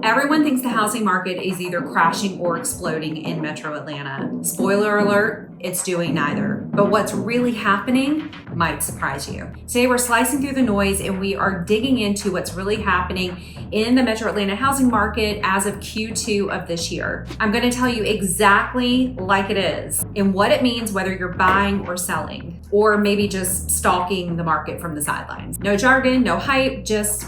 Everyone thinks the housing market is either crashing or exploding in Metro Atlanta. Spoiler alert, it's doing neither. But what's really happening might surprise you. Today we're slicing through the noise and we are digging into what's really happening in the Metro Atlanta housing market as of Q2 of this year. I'm going to tell you exactly like it is and what it means whether you're buying or selling, or maybe just stalking the market from the sidelines. No jargon, no hype, just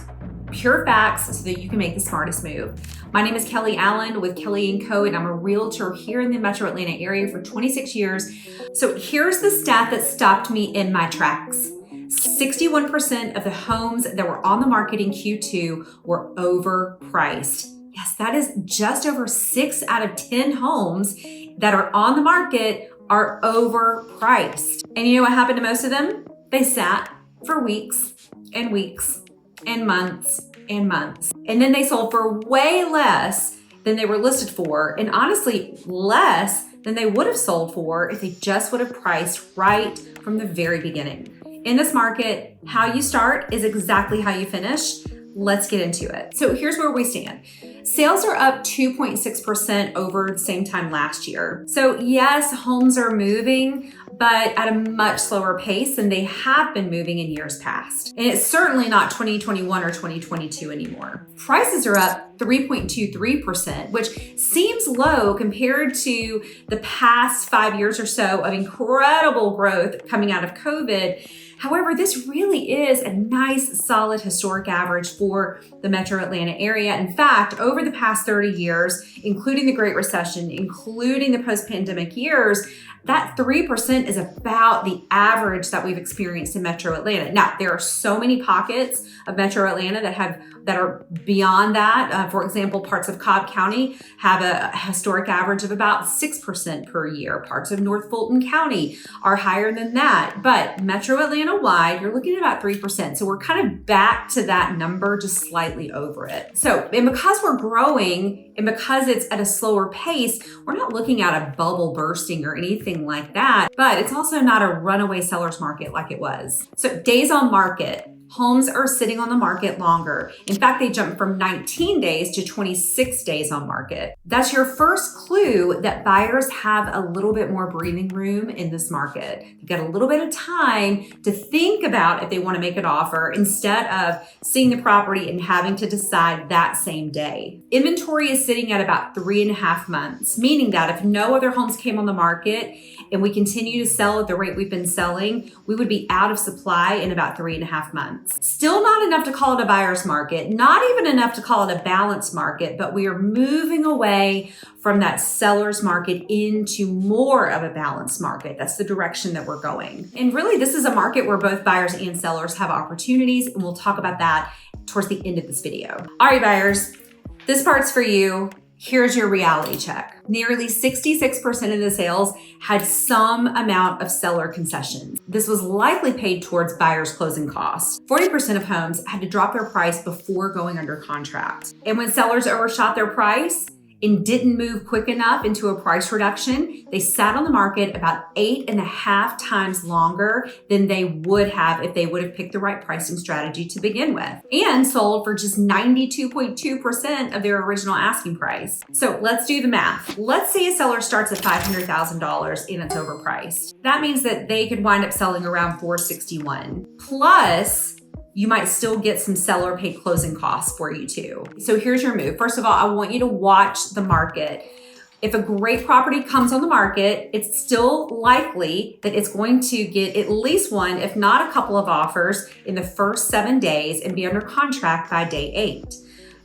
pure facts so that you can make the smartest move. My name is Kelly Allen with Kelly & Co. and I'm a realtor here in the Metro Atlanta area for 26 years. So here's the stat that stopped me in my tracks. 61% of the homes that were on the market in Q2 were overpriced. Yes, that is just over 6 out of 10 homes that are on the market are overpriced. And you know what happened to most of them? They sat for weeks and weeks and months and months. And then they sold for way less than they were listed for, and honestly, less than they would have sold for if they just would have priced right from the very beginning. In this market, how you start is exactly how you finish. Let's get into it. So here's where we stand. Sales are up 2.6% over the same time last year. So yes, homes are moving, but at a much slower pace than they have been moving in years past. And it's certainly not 2021 or 2022 anymore. Prices are up 3.23%, which seems low compared to the past 5 years or so of incredible growth coming out of COVID. However, this really is a nice, solid historic average for the Metro Atlanta area. In fact, over the past 30 years, including the Great Recession, including the post-pandemic years, that 3% is about the average that we've experienced in Metro Atlanta. Now, there are so many pockets of Metro Atlanta that are beyond that. For example, parts of Cobb County have a historic average of about 6% per year. Parts of North Fulton County are higher than that. But Metro Atlanta wide, you're looking at about 3%. So we're kind of back to that number, just slightly over it. So, and because we're growing and because it's at a slower pace, we're not looking at a bubble bursting or anything like that, but it's also not a runaway seller's market like it was. So days on market. Homes are sitting on the market longer. In fact, they jumped from 19 days to 26 days on market. That's your first clue that buyers have a little bit more breathing room in this market. You've got a little bit of time to think about if they want to make an offer instead of seeing the property and having to decide that same day. Inventory is sitting at about 3.5 months, meaning that if no other homes came on the market and we continue to sell at the rate we've been selling, we would be out of supply in about 3.5 months. Still not enough to call it a buyer's market, not even enough to call it a balanced market, but we are moving away from that seller's market into more of a balanced market. That's the direction that we're going. And really, this is a market where both buyers and sellers have opportunities, and we'll talk about that towards the end of this video. All right, buyers, this part's for you. Here's your reality check. Nearly 66% of the sales had some amount of seller concessions. This was likely paid towards buyers' closing costs. 40% of homes had to drop their price before going under contract. And when sellers overshot their price and didn't move quick enough into a price reduction, they sat on the market about 8.5 times longer than they would have if they would have picked the right pricing strategy to begin with, and sold for just 92.2% of their original asking price. So let's do the math. Let's say a seller starts at $500,000 and it's overpriced. That means that they could wind up selling around $461,000. Plus, you might still get some seller paid closing costs for you too. So here's your move. First of all, I want you to watch the market. If a great property comes on the market, it's still likely that it's going to get at least one, if not a couple of offers in the first 7 days and be under contract by day 8.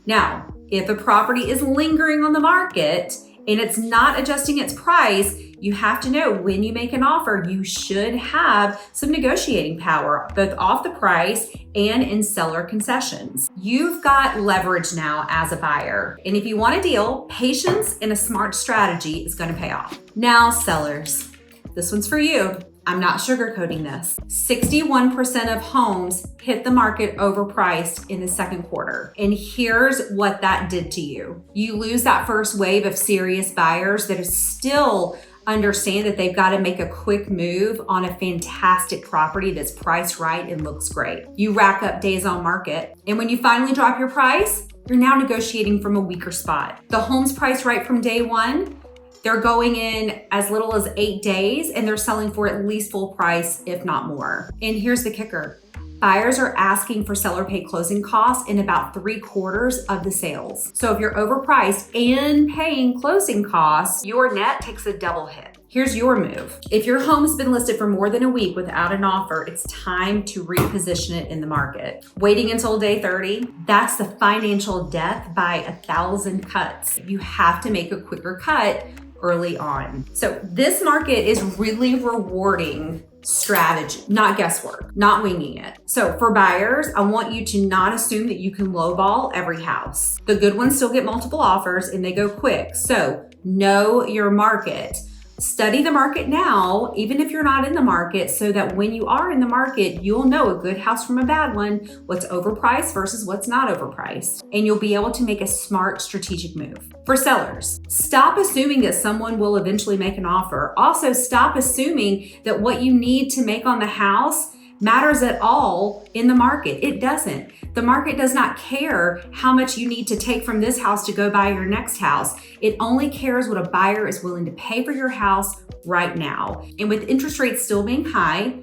Now, if a property is lingering on the market and it's not adjusting its price, you have to know when you make an offer, you should have some negotiating power, both off the price and in seller concessions. You've got leverage now as a buyer. And if you want a deal, patience and a smart strategy is going to pay off. Now, sellers, this one's for you. I'm not sugarcoating this. 61% of homes hit the market overpriced in the second quarter. And here's what that did to you. You lose that first wave of serious buyers that are still understand that they've got to make a quick move on a fantastic property that's priced right and looks great. You rack up days on market. And when you finally drop your price, you're now negotiating from a weaker spot. The home's priced right from day one. They're going in as little as 8 days and they're selling for at least full price, if not more. And here's the kicker. Buyers are asking for seller pay closing costs in about 3/4 of the sales. So if you're overpriced and paying closing costs, your net takes a double hit. Here's your move. If your home has been listed for more than a week without an offer, it's time to reposition it in the market. Waiting until day 30, that's the financial death by 1,000 cuts. You have to make a quicker cut early on. So this market is really rewarding strategy, not guesswork, not winging it. So for buyers, I want you to not assume that you can lowball every house. The good ones still get multiple offers and they go quick. So know your market. Study the market now, even if you're not in the market, so that when you are in the market, you'll know a good house from a bad one, what's overpriced versus what's not overpriced, and you'll be able to make a smart strategic move. For sellers, stop assuming that someone will eventually make an offer. Also, stop assuming that what you need to make on the house matters at all in the market. It doesn't. The market does not care how much you need to take from this house to go buy your next house. It only cares what a buyer is willing to pay for your house right now. And with interest rates still being high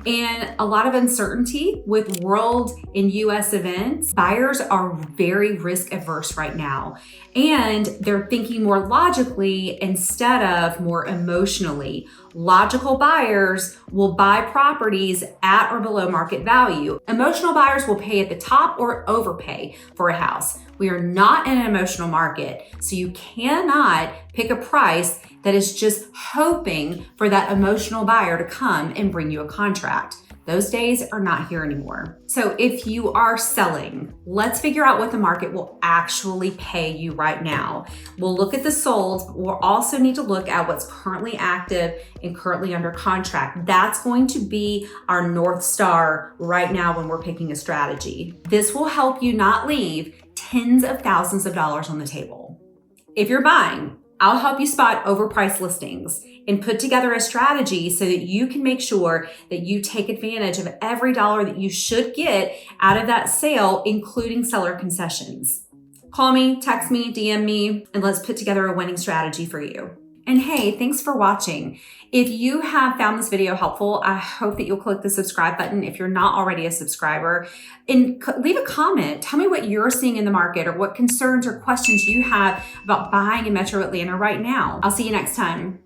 and a lot of uncertainty with world and US events, buyers are very risk averse right now. And they're thinking more logically instead of more emotionally. Logical buyers will buy properties at or below market value. Emotional buyers will pay at the top or overpay for a house. We are not in an emotional market, so you cannot pick a price that is just hoping for that emotional buyer to come and bring you a contract. Those days are not here anymore. So if you are selling, let's figure out what the market will actually pay you right now. We'll look at the solds, but we'll also need to look at what's currently active and currently under contract. That's going to be our North Star right now when we're picking a strategy. This will help you not leave tens of thousands of dollars on the table. If you're buying, I'll help you spot overpriced listings and put together a strategy so that you can make sure that you take advantage of every dollar that you should get out of that sale, including seller concessions. Call me, text me, DM me, and let's put together a winning strategy for you. And hey, thanks for watching. If you have found this video helpful, I hope that you'll click the subscribe button if you're not already a subscriber, and leave a comment. Tell me what you're seeing in the market or what concerns or questions you have about buying in Metro Atlanta right now. I'll see you next time.